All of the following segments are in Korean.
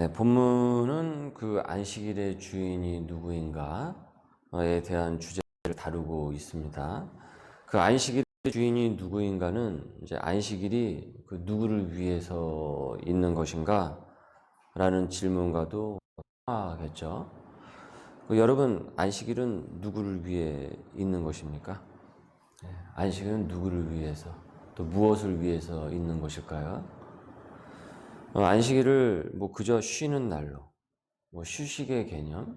네, 본문은 그 안식일의 주인이 누구인가에 대한 주제를 다루고 있습니다. 그 안식일의 주인이 누구인가는 이제 안식일이 그 누구를 위해서 있는 것인가? 라는 질문과도 통하겠죠. 여러분, 안식일은 누구를 위해 있는 것입니까? 안식일은 누구를 위해서, 또 무엇을 위해서 있는 것일까요? 안식일을 그저 쉬는 날로, 휴식의 개념,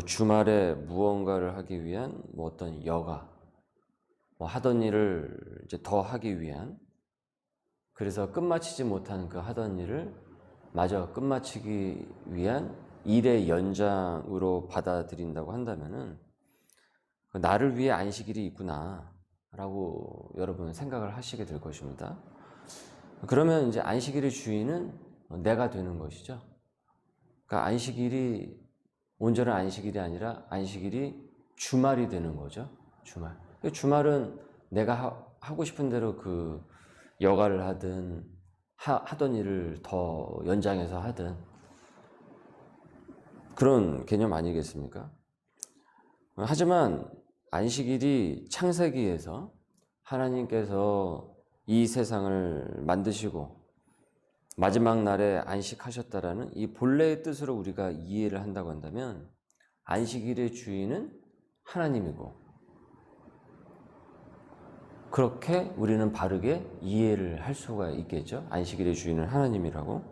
주말에 무언가를 하기 위한 어떤 여가, 하던 일을 이제 더 하기 위한, 그래서 끝마치지 못한 그 하던 일을 마저 끝마치기 위한 일의 연장으로 받아들인다고 한다면은 나를 위해 안식일이 있구나라고 여러분 생각을 하시게 될 것입니다. 그러면 이제 안식일의 주인은 내가 되는 것이죠. 그러니까 안식일이 온전한 안식일이 아니라 안식일이 주말이 되는 거죠. 주말. 주말은 내가 하고 싶은 대로 그 여가를 하든 하던 일을 더 연장해서 하든 그런 개념 아니겠습니까? 하지만 안식일이 창세기에서 하나님께서 이 세상을 만드시고 마지막 날에 안식하셨다라는 이 본래의 뜻으로 우리가 이해를 한다고 한다면 안식일의 주인은 하나님이고, 그렇게 우리는 바르게 이해를 할 수가 있겠죠. 안식일의 주인은 하나님이라고.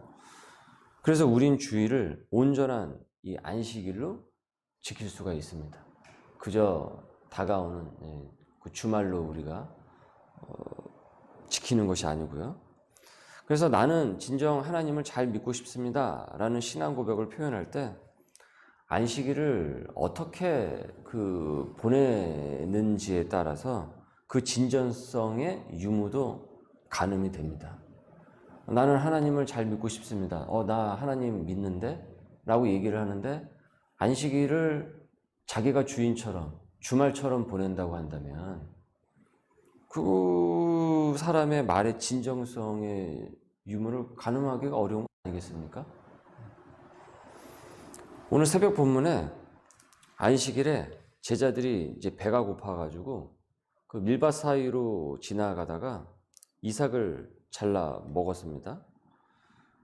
그래서 우린 주일을 온전한 이 안식일로 지킬 수가 있습니다. 그저 다가오는 그 주말로 우리가 지키는 것이 아니고요. 그래서 나는 진정 하나님을 잘 믿고 싶습니다 라는 신앙 고백을 표현할 때 안식일을 어떻게 보내는지에 따라서 그 진전성의 유무도 가늠이 됩니다. 나는 하나님을 잘 믿고 싶습니다. 나 하나님 믿는데? 라고 얘기를 하는데 안식일을 자기가 주인처럼 주말처럼 보낸다고 한다면 그 사람의 말의 진정성의 유무를 가늠하기가 어려운 거 아니겠습니까? 오늘 새벽 본문에 안식일에 제자들이 이제 배가 고파가지고 그 밀밭 사이로 지나가다가 이삭을 잘라 먹었습니다.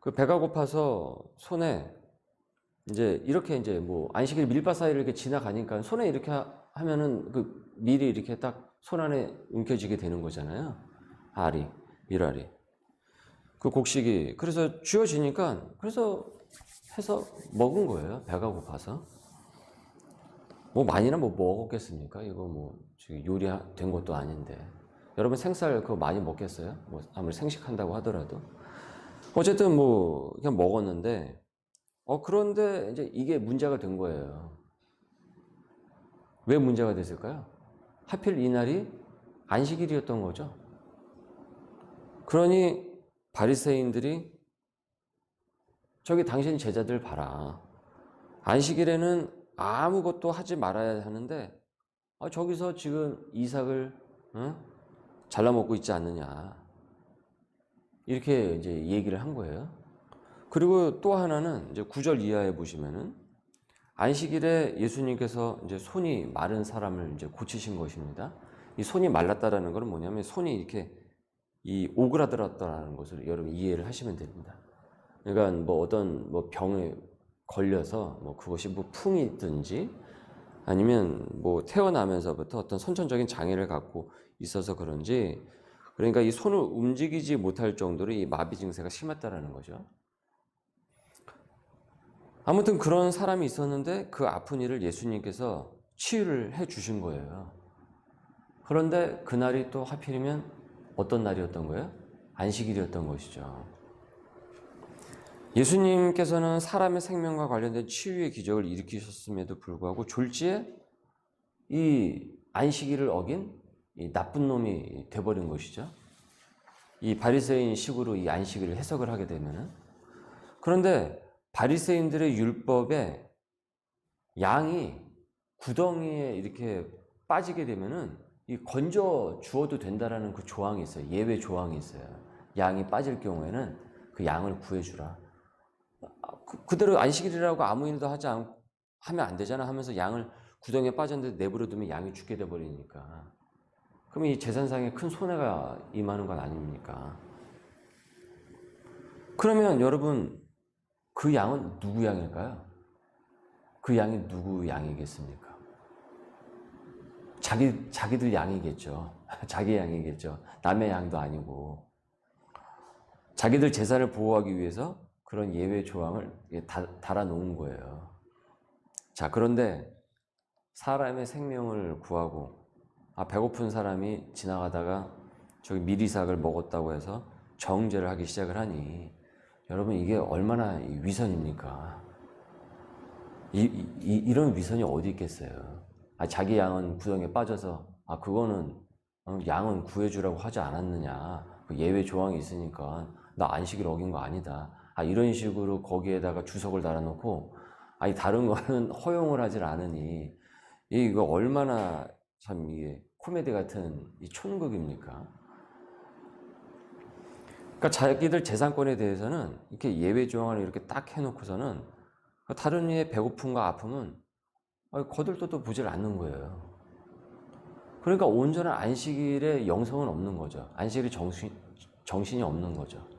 그 배가 고파서 손에 이제 이렇게 안식일 밀밭 사이를 이렇게 지나가니까 손에 이렇게 하면은 그 밀이 이렇게 딱 손 안에 움켜쥐게 되는 거잖아요. 알이, 밀알이. 그 곡식이. 그래서 쥐어지니까 그래서 해서 먹은 거예요. 배가 고파서. 많이나 먹었겠습니까? 이거 요리된 것도 아닌데. 여러분 생쌀 그거 많이 먹겠어요? 아무리 생식한다고 하더라도. 어쨌든 그냥 먹었는데, 그런데 이제 이게 문제가 된 거예요. 왜 문제가 됐을까요? 하필 이날이 안식일이었던 거죠. 그러니 바리새인들이 저기 당신 제자들 봐라. 안식일에는 아무것도 하지 말아야 하는데 저기서 지금 이삭을 잘라먹고 있지 않느냐. 이렇게 이제 얘기를 한 거예요. 그리고 또 하나는 이제 9절 이하에 보시면은 안식일에 예수님께서 이제 손이 마른 사람을 이제 고치신 것입니다. 이 손이 말랐다라는 것은 뭐냐면 손이 이렇게 오그라들었다라는 것을 여러분 이해를 하시면 됩니다. 그러니까 어떤 병에 걸려서 그것이 풍이든지 아니면 태어나면서부터 어떤 선천적인 장애를 갖고 있어서 그런지, 그러니까 이 손을 움직이지 못할 정도로 이 마비 증세가 심했다라는 거죠. 아무튼 그런 사람이 있었는데 그 아픈 이를 예수님께서 치유를 해 주신 거예요. 그런데 그날이 또 하필이면 어떤 날이었던 거예요? 안식일이었던 것이죠. 예수님께서는 사람의 생명과 관련된 치유의 기적을 일으키셨음에도 불구하고 졸지에 이 안식일을 어긴 이 나쁜 놈이 돼버린 것이죠. 이 바리새인 식으로 이 안식일을 해석을 하게 되면은. 그런데 바리새인들의 율법에 양이 구덩이에 이렇게 빠지게 되면은 이 건져 주어도 된다라는 그 조항이 있어요. 예외 조항이 있어요. 양이 빠질 경우에는 그 양을 구해주라. 그대로 안식일이라고 아무 일도 하면 안 되잖아 하면서 양을 구덩이에 빠졌는데 내버려 두면 양이 죽게 돼버리니까. 그럼 이 재산상에 큰 손해가 임하는 건 아닙니까? 그러면 여러분, 그 양은 누구 양일까요? 그 양이 누구 양이겠습니까? 자기들 양이겠죠. 자기 양이겠죠. 남의 양도 아니고. 자기들 재산을 보호하기 위해서 그런 예외 조항을 달아놓은 거예요. 자, 그런데 사람의 생명을 구하고, 배고픈 사람이 지나가다가 저기 미리삭을 먹었다고 해서 정죄를 하기 시작을 하니, 여러분, 이게 얼마나 위선입니까? 이런 위선이 어디 있겠어요? 자기 양은 구덩이에 빠져서 그거는 양은 구해주라고 하지 않았느냐, 그 예외 조항이 있으니까 나 안식일 어긴 거 아니다, 이런 식으로 거기에다가 주석을 달아놓고 다른 거는 허용을 하질 않으니 이거 얼마나 참 이게 코미디 같은 이 촌극입니까? 그러니까 자기들 재산권에 대해서는 이렇게 예외 조항을 이렇게 딱 해놓고서는 다른 이의 배고픔과 아픔은 거들떠도 보질 않는 거예요. 그러니까 온전한 안식일의 영성은 없는 거죠. 안식일의 정신이 없는 거죠.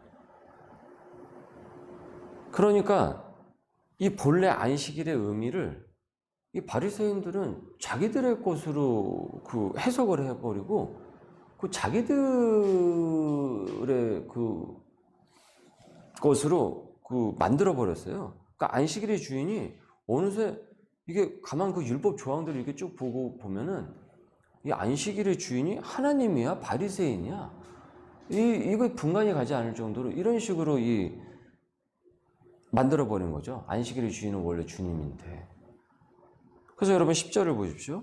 그러니까 이 본래 안식일의 의미를 이 바리새인들은 자기들의 것으로 그 해석을 해버리고 그 자기들의 그 것으로 그 만들어 버렸어요. 그러니까 안식일의 주인이 어느새 이게 가만 그 율법 조항들을 이렇게 쭉 보면은 이 안식일의 주인이 하나님이야, 바리새인이야. 이거 분간이 가지 않을 정도로 이런 식으로 만들어 버린 거죠. 안식일의 주인은 원래 주님인데. 그래서 여러분 10절을 보십시오.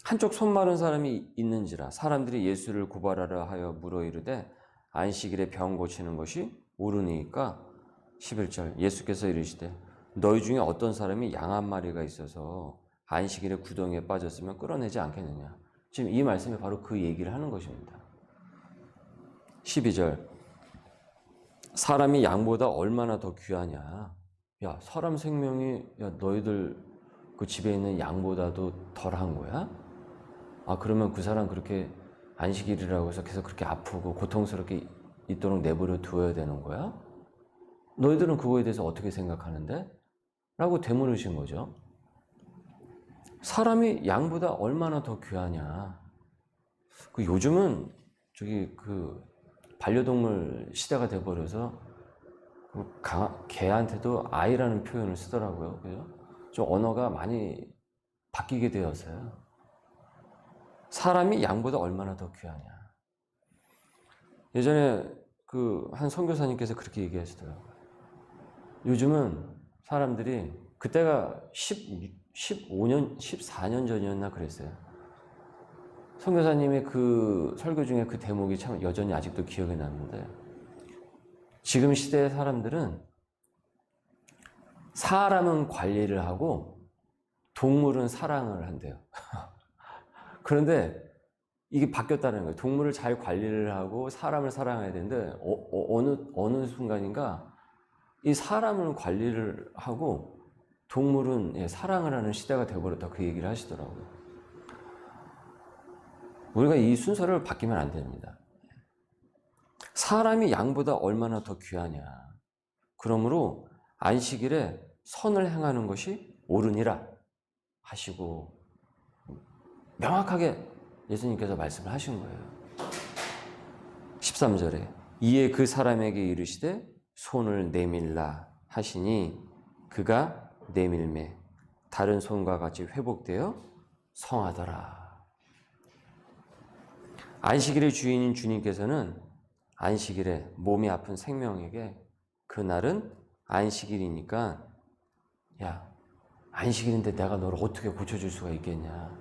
한쪽 손 마른 사람이 있는지라 사람들이 예수를 고발하려 하여 물어 이르되 안식일에 병 고치는 것이 옳으니까. 11절 예수께서 이르시되 너희 중에 어떤 사람이 양 한 마리가 있어서 안식일에 구덩이에 빠졌으면 끌어내지 않겠느냐. 지금 이 말씀이 바로 그 얘기를 하는 것입니다. 12절 사람이 양보다 얼마나 더 귀하냐. 야, 사람 생명이 너희들 그 집에 있는 양보다도 덜한 거야? 그러면 그 사람 그렇게 안식일이라고 해서 계속 그렇게 아프고 고통스럽게 있도록 내버려 두어야 되는 거야? 너희들은 그거에 대해서 어떻게 생각하는데? 라고 되물으신 거죠. 사람이 양보다 얼마나 더 귀하냐. 요즘은 그 반려동물 시대가 돼버려서 개한테도 아이라는 표현을 쓰더라고요. 그죠? 좀 언어가 많이 바뀌게 되었어요. 사람이 양보다 얼마나 더 귀하냐. 예전에 그 한 선교사님께서 그렇게 얘기하시더라고요. 요즘은 사람들이 그때가 15년, 14년 전이었나 그랬어요. 선교사님의 그 설교 중에 그 대목이 참 여전히 아직도 기억에 남는데 지금 시대의 사람들은 사람은 관리를 하고 동물은 사랑을 한대요. 그런데 이게 바뀌었다는 거예요. 동물을 잘 관리를 하고 사람을 사랑해야 되는데 어느 순간인가 이 사람을 관리를 하고 동물은 사랑을 하는 시대가 되어버렸다, 그 얘기를 하시더라고요. 우리가 이 순서를 바뀌면 안 됩니다. 사람이 양보다 얼마나 더 귀하냐. 그러므로 안식일에 선을 행하는 것이 옳으니라 하시고 명확하게 예수님께서 말씀을 하신 거예요. 13절에 이에 그 사람에게 이르시되 손을 내밀라 하시니 그가 내밀매 다른 손과 같이 회복되어 성하더라. 안식일의 주인인 주님께서는 안식일에 몸이 아픈 생명에게 그날은 안식일이니까 야, 안식일인데 내가 너를 어떻게 고쳐줄 수가 있겠냐.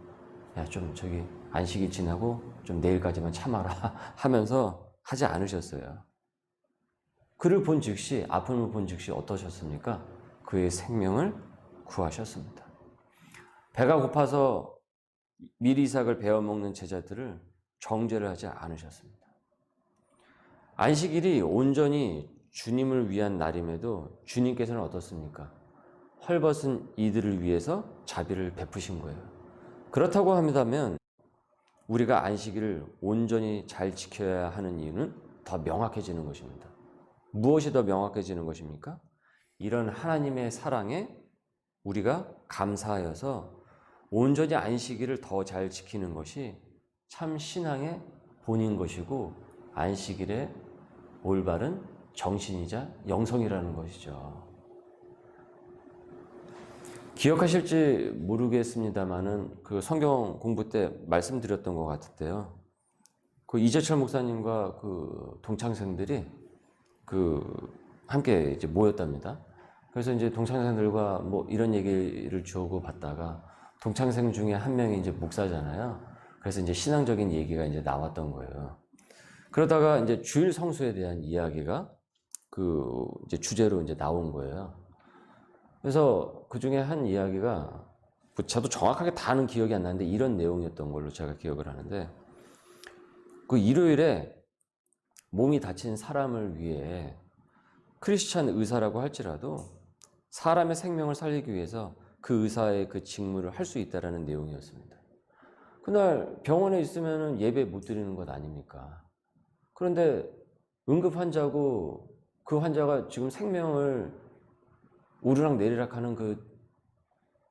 야, 좀 저기 안식일 지나고 좀 내일까지만 참아라 하면서 하지 않으셨어요. 그를 본 즉시, 아픔을 본 즉시 어떠셨습니까? 그의 생명을 구하셨습니다. 배가 고파서 미리삭을 베어먹는 제자들을 정죄를 하지 않으셨습니다. 안식일이 온전히 주님을 위한 날임에도 주님께서는 어떻습니까? 헐벗은 이들을 위해서 자비를 베푸신 거예요. 그렇다고 한다면 우리가 안식일을 온전히 잘 지켜야 하는 이유는 더 명확해지는 것입니다. 무엇이 더 명확해지는 것입니까? 이런 하나님의 사랑에 우리가 감사하여서 온전히 안식일을 더 잘 지키는 것이 참 신앙의 본인 것이고 안식일의 올바른 정신이자 영성이라는 것이죠. 기억하실지 모르겠습니다만은 그 성경 공부 때 말씀드렸던 것 같은데요. 그 이재철 목사님과 그 동창생들이 함께 이제 모였답니다. 그래서 이제 동창생들과 뭐 이런 얘기를 주고 받다가 동창생 중에 한 명이 이제 목사잖아요. 그래서 이제 신앙적인 얘기가 이제 나왔던 거예요. 그러다가 이제 주일 성수에 대한 이야기가 이제 주제로 이제 나온 거예요. 그래서 그 중에 한 이야기가 저도 정확하게 다는 기억이 안 나는데 이런 내용이었던 걸로 제가 기억을 하는데 그 일요일에 몸이 다친 사람을 위해 크리스찬 의사라고 할지라도 사람의 생명을 살리기 위해서 그 의사의 그 직무를 할 수 있다라는 내용이었습니다. 그날 병원에 있으면 예배 못 드리는 것 아닙니까? 그런데 응급 환자고 그 환자가 지금 생명을 오르락 내리락 하는 그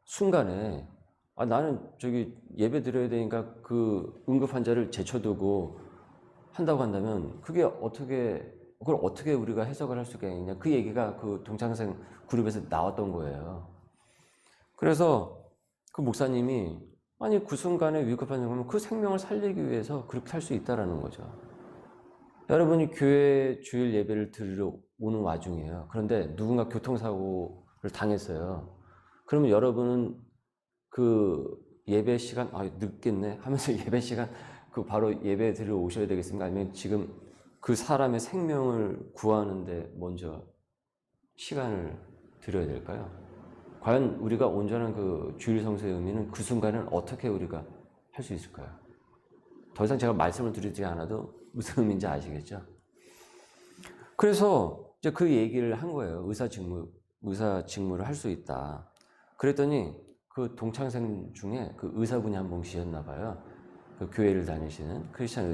순간에 나는 저기 예배 드려야 되니까 그 응급 환자를 제쳐두고 한다고 한다면 그걸 어떻게 우리가 해석을 할 수가 있냐. 그 얘기가 그 동창생 그룹에서 나왔던 거예요. 그래서 그 목사님이 그 순간에 위급한 경우는 그 생명을 살리기 위해서 그렇게 할 수 있다라는 거죠. 여러분이 교회 주일 예배를 드리러 오는 와중이에요. 그런데 누군가 교통사고를 당했어요. 그러면 여러분은 그 예배 시간 늦겠네 하면서 예배 시간 바로 예배 드리러 오셔야 되겠습니까? 아니면 지금 그 사람의 생명을 구하는데 먼저 시간을 드려야 될까요? 과연 우리가 온전한 그 주일 성수의 의미는 그 순간은 어떻게 우리가 할 수 있을까요? 더 이상 제가 말씀을 드리지 않아도 무슨 의미인지 아시겠죠? 그래서 이제 그 얘기를 한 거예요. 의사 직무를 할 수 있다. 그랬더니 그 동창생 중에 그 의사분이 한 분 계셨나 봐요. 그 교회를 다니시는 크리스찬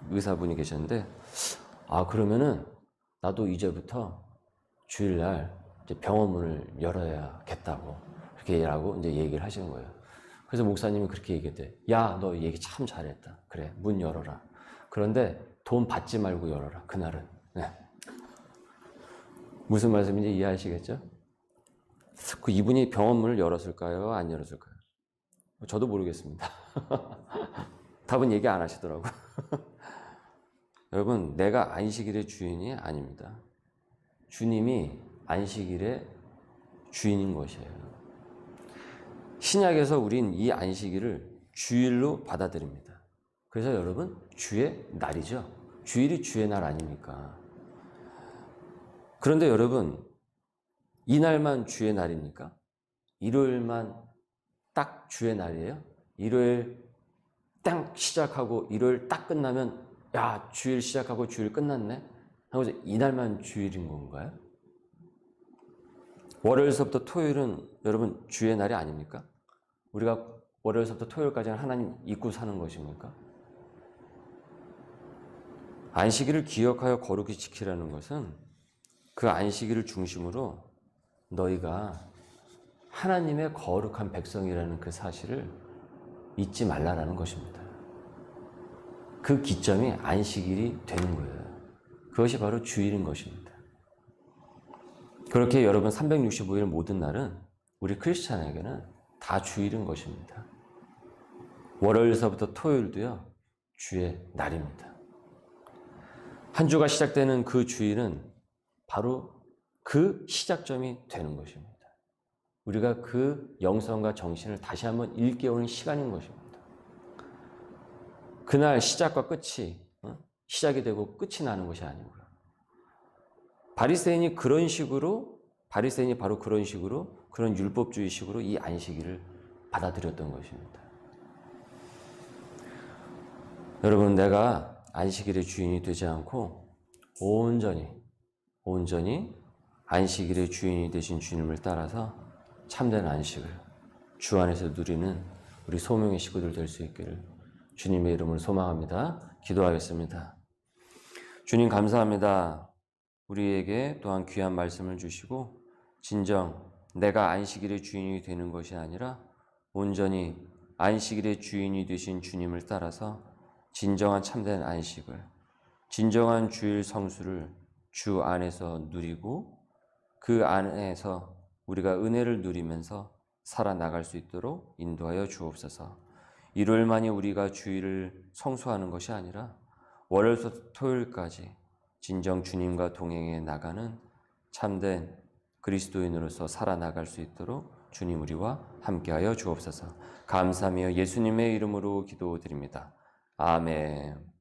의사분이 계셨는데, 그러면은 나도 이제부터 주일날 이제 병원 문을 열어야겠다고 그렇게 이제 얘기를 하시는 거예요. 그래서 목사님이 그렇게 얘기했대. 야, 너 얘기 참 잘했다. 그래, 문 열어라. 그런데 돈 받지 말고 열어라. 그날은. 네. 무슨 말씀인지 이해하시겠죠? 그 이분이 병원 문을 열었을까요? 안 열었을까요? 저도 모르겠습니다. 답은 얘기 안 하시더라고요. 여러분, 내가 안식일의 주인이 아닙니다. 주님이 안식일의 주인인 것이에요. 신약에서 우린 이 안식일을 주일로 받아들입니다. 그래서 여러분, 주의 날이죠. 주일이 주의 날 아닙니까? 그런데 여러분, 이 날만 주의 날입니까? 일요일만 딱 주의 날이에요? 일요일 딱 시작하고 일요일 딱 끝나면 야, 주일 시작하고 주일 끝났네? 하고 이 날만 주일인 건가요? 월요일서부터 토요일은 여러분 주의 날이 아닙니까? 우리가 월요일서부터 토요일까지는 하나님 잊고 사는 것입니까? 안식일을 기억하여 거룩히 지키라는 것은 그 안식일을 중심으로 너희가 하나님의 거룩한 백성이라는 그 사실을 잊지 말라라는 것입니다. 그 기점이 안식일이 되는 거예요. 그것이 바로 주일인 것입니다. 그렇게 여러분 365일 모든 날은 우리 크리스찬에게는 다 주일인 것입니다. 월요일서부터 토요일도요, 주의 날입니다. 한 주가 시작되는 그 주일은 바로 그 시작점이 되는 것입니다. 우리가 그 영성과 정신을 다시 한번 일깨우는 시간인 것입니다. 그날 시작과 끝이 시작이 되고 끝이 나는 것이 아니고요. 바리새인이 바로 그런 식으로 그런 율법주의식으로 이 안식일을 받아들였던 것입니다. 여러분, 내가 안식일의 주인이 되지 않고 온전히 온전히 안식일의 주인이 되신 주님을 따라서 참된 안식을 주 안에서 누리는 우리 소명의 식구들 될 수 있기를 주님의 이름으로 소망합니다. 기도하겠습니다. 주님 감사합니다. 우리에게 또한 귀한 말씀을 주시고 진정 내가 안식일의 주인이 되는 것이 아니라 온전히 안식일의 주인이 되신 주님을 따라서 진정한 참된 안식을, 진정한 주일 성수를 주 안에서 누리고 그 안에서 우리가 은혜를 누리면서 살아나갈 수 있도록 인도하여 주옵소서. 일요일만이 우리가 주일을 성수하는 것이 아니라 월요일부터 토요일까지 진정 주님과 동행해 나가는 참된 그리스도인으로서 살아나갈 수 있도록 주님 우리와 함께하여 주옵소서. 감사하며 예수님의 이름으로 기도드립니다. 아멘.